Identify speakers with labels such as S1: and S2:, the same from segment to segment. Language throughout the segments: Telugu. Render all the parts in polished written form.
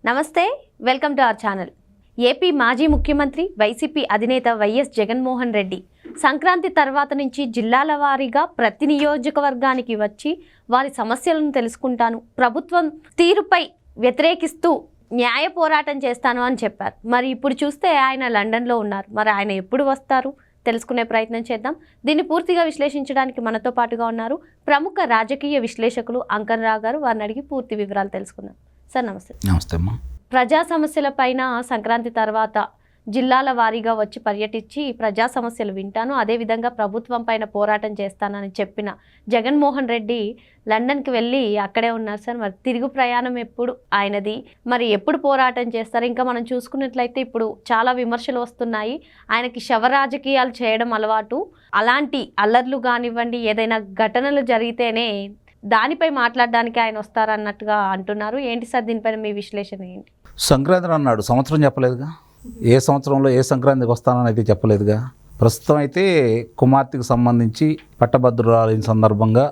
S1: నమస్తే, welcome to our channel. AP మాజీ ముఖ్యమంత్రి వైసీపీ అధినేత వైఎస్ జగన్మోహన్ రెడ్డి సంక్రాంతి తర్వాత నుంచి జిల్లాల వారీగా ప్రతి నియోజకవర్గానికి వచ్చి వారి సమస్యలను తెలుసుకుంటాను, ప్రభుత్వం తీరుపై వ్యతిరేకిస్తూ న్యాయ పోరాటం చేస్తాను అని చెప్పారు. మరి ఇప్పుడు చూస్తే ఆయన లండన్లో ఉన్నారు. మరి ఆయన ఎప్పుడు వస్తారు తెలుసుకునే ప్రయత్నం చేద్దాం. దీన్ని పూర్తిగా విశ్లేషించడానికి మనతో పాటుగా ఉన్నారు ప్రముఖ రాజకీయ విశ్లేషకులు అంకన్ రావు గారు. వారిని అడిగి పూర్తి వివరాలు తెలుసుకుందాం. సార్ నమస్తే.
S2: నమస్తే అమ్మా.
S1: ప్రజా సమస్యల పైన సంక్రాంతి తర్వాత జిల్లాల వారీగా వచ్చి పర్యటించి ప్రజా సమస్యలు వింటాను, అదేవిధంగా ప్రభుత్వం పైన పోరాటం చేస్తానని చెప్పిన జగన్మోహన్ రెడ్డి లండన్కి వెళ్ళి అక్కడే ఉన్నారు సార్. మరి తిరుగు ప్రయాణం ఎప్పుడు ఆయనది, మరి ఎప్పుడు పోరాటం చేస్తారు? ఇంకా మనం చూసుకున్నట్లయితే ఇప్పుడు చాలా విమర్శలు వస్తున్నాయి, ఆయనకి శవ రాజకీయాలు చేయడం అలవాటు, అలాంటి అల్లర్లు కానివ్వండి ఏదైనా ఘటనలు జరిగితేనే దానిపై మాట్లాడడానికి ఆయన వస్తారన్నట్టుగా అంటున్నారు. ఏంటి సార్ దీనిపైన మీ విశ్లేషణ ఏంటి?
S2: సంక్రాంతి అన్నాడు, సంవత్సరం చెప్పలేదుగా. ఏ సంవత్సరంలో ఏ సంక్రాంతికి వస్తానని అయితే చెప్పలేదుగా. ప్రస్తుతం అయితే కుమార్తెకు సంబంధించి పట్టభద్రురాలైన సందర్భంగా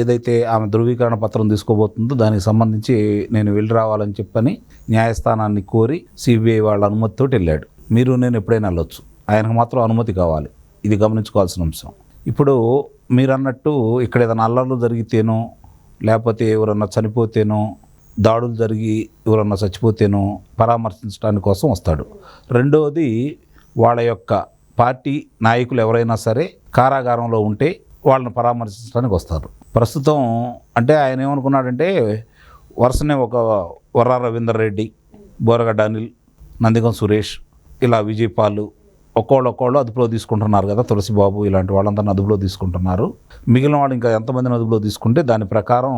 S2: ఏదైతే ఆమె ధృవీకరణ పత్రం తీసుకోబోతుందో దానికి సంబంధించి నేను వెళ్ళి రావాలని చెప్పని న్యాయస్థానాన్ని కోరి సిబిఐ వాళ్ళ అనుమతితో వెళ్ళాడు. మీరు నేను ఎప్పుడైనా వెళ్ళొచ్చు, ఆయనకు మాత్రం అనుమతి కావాలి. ఇది గమనించుకోవాల్సిన అంశం. ఇప్పుడు మీరు అన్నట్టు ఇక్కడ ఏదైనా అల్లర్లు జరిగితేనో, లేకపోతే ఎవరన్నా చనిపోతేనో, దాడులు జరిగి ఎవరన్నా చచ్చిపోతేనో పరామర్శించడానికి కోసం వస్తాడు. రెండవది, వాళ్ళ యొక్క పార్టీ నాయకులు ఎవరైనా సరే కారాగారంలో ఉంటే వాళ్ళని పరామర్శించడానికి వస్తారు. ప్రస్తుతం అంటే ఆయన ఏమనుకున్నాడంటే వరుసనే ఒక వర్రా రవీందర్ రెడ్డి, బోరగడ్డ అనిల్, నందిగం సురేష్, ఇలా విజయపాల్ ఒక్కోళ్ళు అదుపులో తీసుకుంటున్నారు కదా. తులసిబాబు ఇలాంటి వాళ్ళందరినీ అదుపులో తీసుకుంటున్నారు. మిగిలిన వాళ్ళు ఇంకా ఎంతమందిని అదుపులో తీసుకుంటే దాని ప్రకారం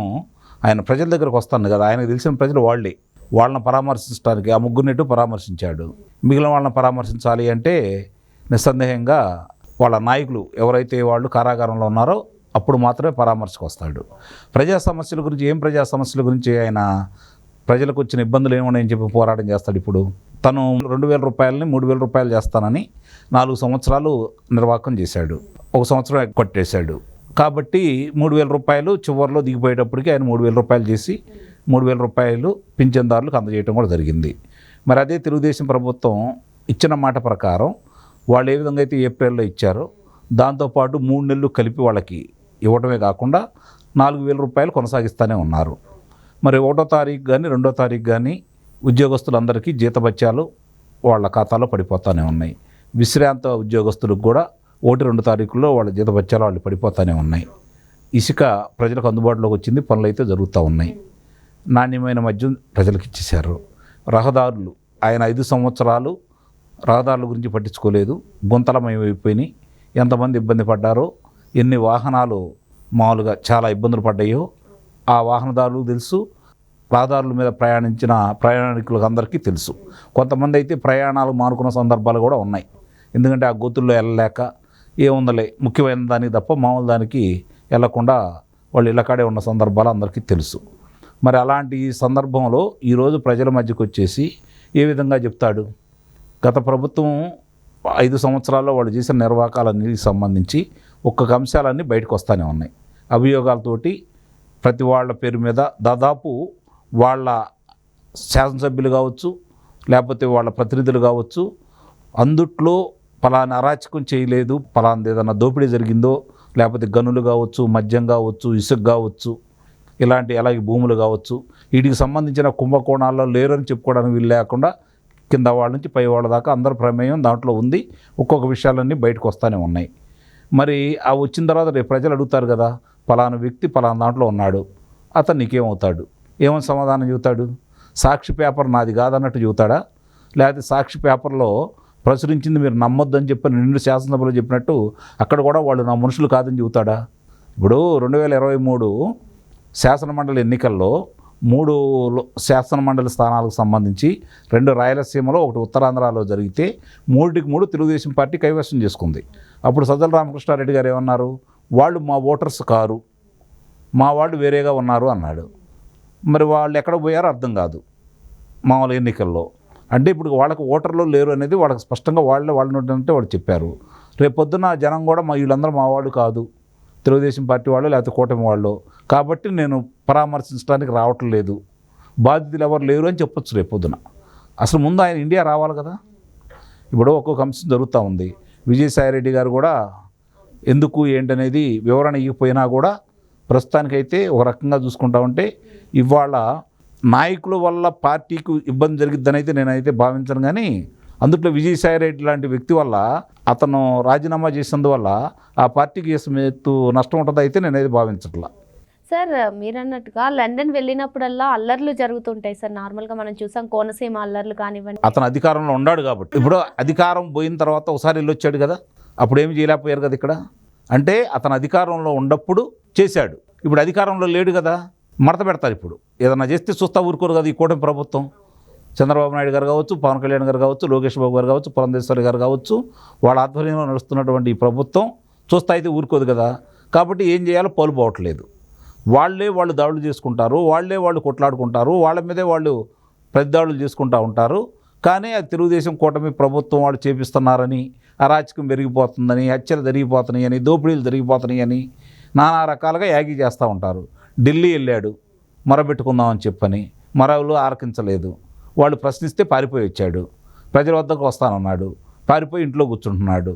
S2: ఆయన ప్రజల దగ్గరకు వస్తాను కదా. ఆయనకు తెలిసిన ప్రజలు వాళ్ళని పరామర్శించడానికి ఆ ముగ్గురినట్టు పరామర్శించాడు. మిగిలిన వాళ్ళని పరామర్శించాలి అంటే నిస్సందేహంగా వాళ్ళ నాయకులు ఎవరైతే వాళ్ళు కారాగారంలో ఉన్నారో అప్పుడు మాత్రమే పరామర్శకు వస్తాడు. ప్రజా సమస్యల గురించి ప్రజా సమస్యల గురించి ఆయన ప్రజలకు వచ్చిన ఇబ్బందులు ఏమున్నాయని చెప్పి పోరాటం చేస్తాడు. ఇప్పుడు తను 2,000 రూపాయలని 3,000 రూపాయలు చేస్తానని 4 సంవత్సరాలు నిర్వాహకం చేశాడు. 1 సంవత్సరం కొట్టేశాడు. కాబట్టి 3,000 రూపాయలు చివరిలో దిగిపోయేటప్పటికి ఆయన 3,000 రూపాయలు చేసి 3,000 రూపాయలు పింఛన్దారులకు అందజేయడం కూడా జరిగింది. మరి అదే తెలుగుదేశం ప్రభుత్వం ఇచ్చిన మాట ప్రకారం వాళ్ళు ఏ విధంగా అయితే ఏప్రిల్లో ఇచ్చారో దాంతోపాటు 3 నెలలు కలిపి వాళ్ళకి ఇవ్వడమే కాకుండా 4,000 రూపాయలు కొనసాగిస్తూనే ఉన్నారు. మరి 1వ తారీఖు కానీ 2వ తారీఖు కానీ ఉద్యోగస్తులందరికీ జీతభత్యాలు వాళ్ళ ఖాతాలో పడిపోతూనే ఉన్నాయి. విశ్రాంత ఉద్యోగస్తులకు కూడా 1-2 తారీఖుల్లో వాళ్ళ జీతభత్యాలు వాళ్ళు పడిపోతూనే ఉన్నాయి. ఇసుక ప్రజలకు అందుబాటులోకి వచ్చింది, పనులు అయితే జరుగుతూ ఉన్నాయి. నాణ్యమైన మద్యం ప్రజలకు ఇచ్చేశారు. రహదారులు ఆయన 5 సంవత్సరాలు రహదారుల గురించి పట్టించుకోలేదు, గుంతలమయమైపోయినాయి. ఎంతమంది ఇబ్బంది పడ్డారో, ఎన్ని వాహనాలు మామూలుగా చాలా ఇబ్బందులు పడ్డాయో ఆ వాహనదారులకు తెలుసు, రహదారుల మీద ప్రయాణించిన ప్రయాణికులకు అందరికీ తెలుసు. కొంతమంది అయితే ప్రయాణాలు మానుకున్న సందర్భాలు కూడా ఉన్నాయి. ఎందుకంటే ఆ గోతుల్లో వెళ్ళలేక ఏముందలే ముఖ్యమైన దానికి తప్ప మామూలు దానికి వెళ్ళకుండా వాళ్ళు ఇళ్ళకాడే ఉన్న సందర్భాలు అందరికీ తెలుసు. మరి అలాంటి సందర్భంలో ఈరోజు ప్రజల మధ్యకు వచ్చేసి ఏ విధంగా చెప్తాడు? గత ప్రభుత్వం 5 సంవత్సరాల్లో వాళ్ళు చేసిన నిర్వాహకాలన్నిటికి సంబంధించి ఒక్కొక్క అంశాలన్నీ బయటకు వస్తూనే ఉన్నాయి. అభియోగాలతోటి ప్రతి వాళ్ళ పేరు మీద దాదాపు వాళ్ళ శాసనసభ్యులు కావచ్చు, లేకపోతే వాళ్ళ ప్రతినిధులు కావచ్చు, అందుట్లో పలానా అరాచకం చేయలేదు, పలానా ఏదైనా దోపిడీ జరిగిందో, లేకపోతే గనులు కావచ్చు, మద్యం కావచ్చు, ఇసుక కావచ్చు, ఇలాంటి అలాగే భూములు కావచ్చు, వీటికి సంబంధించిన కుంభకోణాల్లో లేరని చెప్పుకోవడానికి వీలు లేకుండా కింద వాళ్ళ నుంచి పై వాళ్ళ దాకా అందరి ప్రమేయం దాంట్లో ఉంది. ఒక్కొక్క విషయాలన్నీ బయటకు వస్తూనే ఉన్నాయి. మరి ఆ వచ్చిన తర్వాత రేపు ప్రజలు అడుగుతారు కదా, పలానా వ్యక్తి పలానా దాంట్లో ఉన్నాడు, అతను నీకేమవుతాడు, ఏమని సమాధానం చెబుతాడు? సాక్షి పేపర్ నాది కాదన్నట్టు చెబుతాడా? లేకపోతే సాక్షి పేపర్లో ప్రచురించింది మీరు నమ్మొద్దని చెప్పి నిండు శాసనసభలో చెప్పినట్టు అక్కడ కూడా వాళ్ళు నా మనుషులు కాదని చెబుతాడా? ఇప్పుడు 2023 శాసనమండలి ఎన్నికల్లో 3 శాసనమండలి స్థానాలకు సంబంధించి 2 రాయలసీమలో 1 ఉత్తరాంధ్రలో జరిగితే 3 తెలుగుదేశం పార్టీ కైవసం చేసుకుంది. అప్పుడు సజ్జల రామకృష్ణారెడ్డి గారు ఏమన్నారు? వాళ్ళు మా ఓటర్స్ కారు, మా వాళ్ళు వేరేగా ఉన్నారు అన్నాడు. మరి వాళ్ళు ఎక్కడ పోయారో అర్థం కాదు మామూలు ఎన్నికల్లో. అంటే ఇప్పుడు వాళ్ళకి ఓటర్లు లేరు అనేది వాళ్ళకి స్పష్టంగా వాళ్ళే అంటే వాళ్ళు చెప్పారు. రేపొద్దున జనం కూడా వీళ్ళందరూ మా వాళ్ళు కాదు, తెలుగుదేశం పార్టీ వాళ్ళు లేకపోతే కూటమి వాళ్ళు, కాబట్టి నేను పరామర్శించడానికి రావటం లేదు, బాధితులు ఎవరు లేరు అని చెప్పొచ్చు రేపు పొద్దున. అసలు ముందు ఆయన ఇండియా రావాలి కదా. ఇప్పుడు ఒక్కొక్క అంశం జరుగుతూ ఉంది. విజయసాయిరెడ్డి గారు కూడా ఎందుకు ఏంటనేది వివరణ ఇవ్వకపోయినా కూడా ప్రస్తుతానికైతే ఒక రకంగా చూసుకుంటా ఉంటే ఇవాళ నాయకుల వల్ల పార్టీకి ఇబ్బంది జరిగిద్దని అయితే నేనైతే భావించను. కానీ అందుట్లో విజయసాయిరెడ్డి లాంటి వ్యక్తి వల్ల అతను రాజీనామా చేసినందువల్ల ఆ పార్టీకి నష్టం ఉంటుందో అయితే నేనైతే భావించట్లా.
S1: సార్ మీరు అన్నట్టుగా లండన్ వెళ్ళినప్పుడల్లా అల్లర్లు జరుగుతుంటాయి సార్. నార్మల్గా మనం చూసాం కోనసీమ అల్లర్లు కానివ్వండి.
S2: అతను అధికారంలో ఉన్నాడు కాబట్టి. ఇప్పుడు అధికారం పోయిన తర్వాత ఒకసారి వెళ్ళొచ్చాడు కదా, అప్పుడు ఏమి చేయలేకపోయారు కదా ఇక్కడ. అంటే అతను అధికారంలో ఉన్నప్పుడు చేశాడు, ఇప్పుడు అధికారంలో లేడు కదా, మడత పెడతారు. ఇప్పుడు ఏదన్నా చేస్తే చూస్తా ఊరుకోరు కదా ఈ కూటమి ప్రభుత్వం. చంద్రబాబు నాయుడు గారు కావచ్చు, పవన్ కళ్యాణ్ గారు కావచ్చు, లోకేష్ బాబు గారు కావచ్చు, పురంధేశ్వరి గారు కావచ్చు, వాళ్ళ ఆధ్వర్యంలో నడుస్తున్నటువంటి ఈ ప్రభుత్వం చూస్తా అయితే ఊరుకోదు కదా. కాబట్టి ఏం చేయాలో పోవట్లేదు. వాళ్ళు దాడులు చేసుకుంటారు, వాళ్ళు కొట్లాడుకుంటారు, వాళ్ళ మీదే వాళ్ళు ప్రతిదాడులు చేసుకుంటూ ఉంటారు. కానీ అది తెలుగుదేశం కూటమి ప్రభుత్వం వాళ్ళు చేపిస్తున్నారని, అరాచకం పెరిగిపోతుందని, హత్యలు జరిగిపోతున్నాయి అని, దోపిడీలు జరిగిపోతున్నాయి అని నానా రకాలుగా యాగి చేస్తూ ఉంటారు. ఢిల్లీ వెళ్ళాడు మొరబెట్టుకుందామని చెప్పని, మరవలు ఆరకించలేదు. వాళ్ళు ప్రశ్నిస్తే పారిపోయి వచ్చాడు, ప్రజల వద్దకు వస్తానన్నాడు, పారిపోయి ఇంట్లో కూర్చుంటున్నాడు.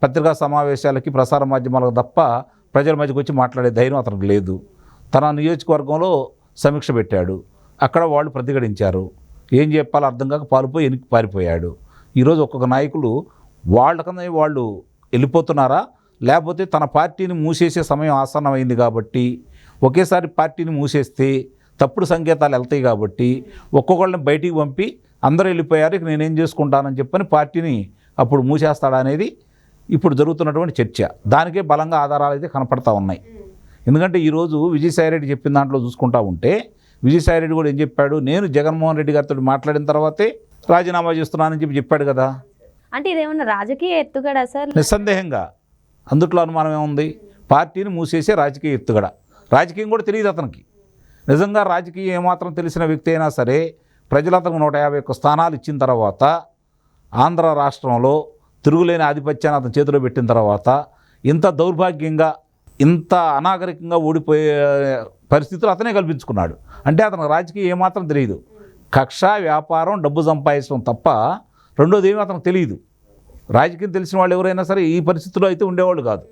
S2: పత్రికా సమావేశాలకి ప్రసార మాధ్యమాలకు తప్ప ప్రజల మధ్యకి వచ్చి మాట్లాడే ధైర్యం అతనికి లేదు. తన నియోజకవర్గంలో సమీక్ష పెట్టాడు, అక్కడ వాళ్ళు ప్రతిఘటించారు. ఏం చెప్పాలో అర్థం కాక వెనక్కి పారిపోయాడు. ఈరోజు ఒక్కొక్క నాయకులు వాళ్ళకన్నా వాళ్ళు వెళ్ళిపోతున్నారా, లేకపోతే తన పార్టీని మూసేసే సమయం ఆసన్నమైంది కాబట్టి ఒకేసారి పార్టీని మూసేస్తే తప్పుడు సంకేతాలు వెళ్తాయి కాబట్టి ఒక్కొక్కళ్ళని బయటికి పంపి అందరూ వెళ్ళిపోయారు, ఇక నేనేం చేసుకుంటానని చెప్పని పార్టీని అప్పుడు మూసేస్తాడా అనేది ఇప్పుడు జరుగుతున్నటువంటి చర్చ. దానికే బలంగా ఆధారాలు అయితే కనపడతా ఉన్నాయి. ఎందుకంటే ఈరోజు విజయసాయిరెడ్డి చెప్పిన దాంట్లో చూసుకుంటా ఉంటే విజయసాయిరెడ్డి కూడా ఏం చెప్పాడు, నేను జగన్మోహన్ రెడ్డి గారితో మాట్లాడిన తర్వాతే రాజీనామా చేస్తున్నానని చెప్పాడు కదా.
S1: అంటే ఇదేమన్నా రాజకీయ ఎత్తుగడా సార్?
S2: నిస్సందేహంగా అందుట్లో అనుమానం ఏముంది, పార్టీని మూసేసే రాజకీయ ఎత్తుగడ. రాజకీయం కూడా తెలియదు అతనికి. నిజంగా రాజకీయం ఏమాత్రం తెలిసిన వ్యక్తి అయినా సరే ప్రజలు అతనికి 151 స్థానాలు ఇచ్చిన తర్వాత, ఆంధ్ర రాష్ట్రంలో తిరుగులేని ఆధిపత్యాన్ని అతని చేతిలో పెట్టిన తర్వాత ఇంత దౌర్భాగ్యంగా, ఇంత అనాగరికంగా ఓడిపోయే పరిస్థితులు అతనే కల్పించుకున్నాడు. అంటే అతనికి రాజకీయం ఏమాత్రం తెలియదు. కక్ష, వ్యాపారం, డబ్బు సంపాదించడం తప్ప రెండోది ఏమీ అతనికి తెలియదు. రాజకీయం తెలిసిన వాళ్ళు ఎవరైనా సరే ఈ పరిస్థితుల్లో అయితే ఉండేవాళ్ళు కాదు.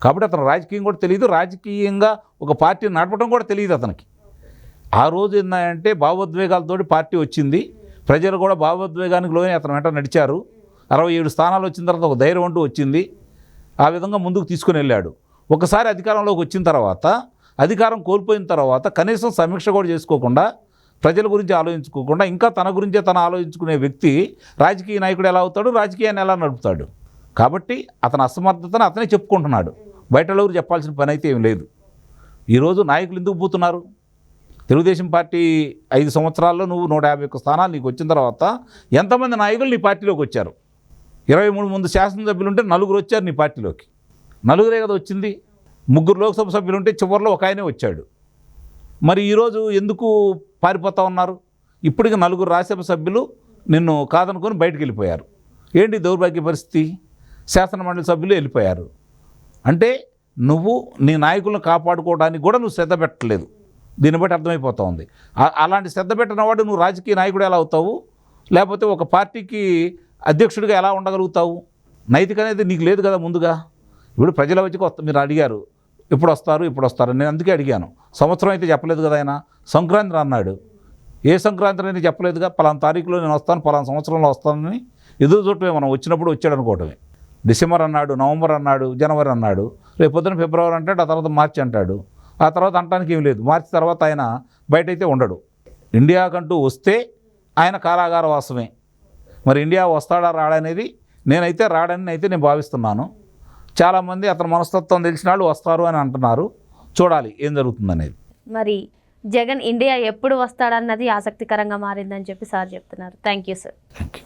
S2: కాబట్టి అతను రాజకీయం కూడా తెలియదు, రాజకీయంగా ఒక పార్టీని నడపడం కూడా తెలియదు అతనికి. ఆ రోజు ఏంటంటే భావోద్వేగాలతోటి పార్టీ వచ్చింది, ప్రజలు కూడా భావోద్వేగానికి లోనే అతను వెంట నడిచారు. 67 స్థానాలు వచ్చిన తర్వాత ఒక ధైర్యం అంటూ వచ్చింది, ఆ విధంగా ముందుకు తీసుకుని వెళ్ళాడు. ఒకసారి అధికారంలోకి వచ్చిన తర్వాత, అధికారం కోల్పోయిన తర్వాత కనీసం సమీక్ష కూడా చేసుకోకుండా, ప్రజల గురించి ఆలోచించుకోకుండా ఇంకా తన గురించే తను ఆలోచించుకునే వ్యక్తి రాజకీయ నాయకుడు ఎలా అవుతాడు, రాజకీయాన్ని ఎలా నడుపుతాడు? కాబట్టి అతని అసమర్థతను అతనే చెప్పుకుంటున్నాడు, బయటలో చెప్పాల్సిన పని అయితే ఏం లేదు. ఈరోజు నాయకులు ఎందుకు పోతున్నారు? తెలుగుదేశం పార్టీ 5 సంవత్సరాల్లో నువ్వు 151 స్థానాలు నీకు వచ్చిన తర్వాత ఎంతమంది నాయకులు నీ పార్టీలోకి వచ్చారు? 23 మంది శాసనసభ్యులు ఉంటే 4 వచ్చారు నీ పార్టీలోకి. 4 కదా వచ్చింది. 3 లోక్సభ సభ్యులు ఉంటే చివరిలో ఒక ఆయనే వచ్చాడు. మరి ఈరోజు ఎందుకు పారిపోతూ ఉన్నారు? ఇప్పటికి 4 రాజ్యసభ సభ్యులు నిన్ను కాదనుకొని బయటకు వెళ్ళిపోయారు. ఏంటి దౌర్భాగ్య పరిస్థితి? శాసనమండలి సభ్యులు వెళ్ళిపోయారు. అంటే నువ్వు నీ నాయకులను కాపాడుకోవడానికి కూడా నువ్వు శ్రద్ధ పెట్టలేదు. దీన్ని బట్టి అర్థమైపోతూ ఉంది. అలాంటి శ్రద్ధ పెట్టిన వాడు నువ్వు రాజకీయ నాయకుడు ఎలా అవుతావు? లేకపోతే ఒక పార్టీకి అధ్యక్షుడిగా ఎలా ఉండగలుగుతావు? నైతిక అనేది నీకు లేదు కదా ముందుగా. ఇప్పుడు ప్రజల వచ్చి మీరు అడిగారు ఎప్పుడు వస్తారు, నేను అందుకే అడిగాను. సంవత్సరం అయితే చెప్పలేదు కదా ఆయన, సంక్రాంతి అన్నాడు. ఏ సంక్రాంతి అనేది చెప్పలేదుగా, పలానా తారీఖులో నేను వస్తాను, పలానా సంవత్సరంలో వస్తానని ఎదురు చూడటమే. మనం వచ్చినప్పుడు వచ్చాడు అనుకోవటమే. డిసెంబర్ అన్నాడు, నవంబర్ అన్నాడు, జనవరి అన్నాడు, రేపు పొద్దున ఫిబ్రవరి అంటాడు, ఆ తర్వాత మార్చి అంటాడు. ఆ తర్వాత అంటానికి ఏం లేదు. మార్చి తర్వాత ఆయన బయటైతే ఉండడు. ఇండియాకంటూ వస్తే ఆయన కారాగార వాసమే. మరి ఇండియా వస్తాడా రాడనేది నేనైతే రాడని అయితే నేను భావిస్తున్నాను. చాలామంది అతని మనస్తత్వం తెలిసిన వాళ్ళు వస్తారు అని అంటున్నారు. చూడాలి ఏం జరుగుతుందనేది.
S1: మరి జగన్ ఇండియా ఎప్పుడు వస్తాడన్నది ఆసక్తికరంగా మారిందని చెప్పి సార్ చెప్తున్నారు. Thank you sir.
S2: Thank you.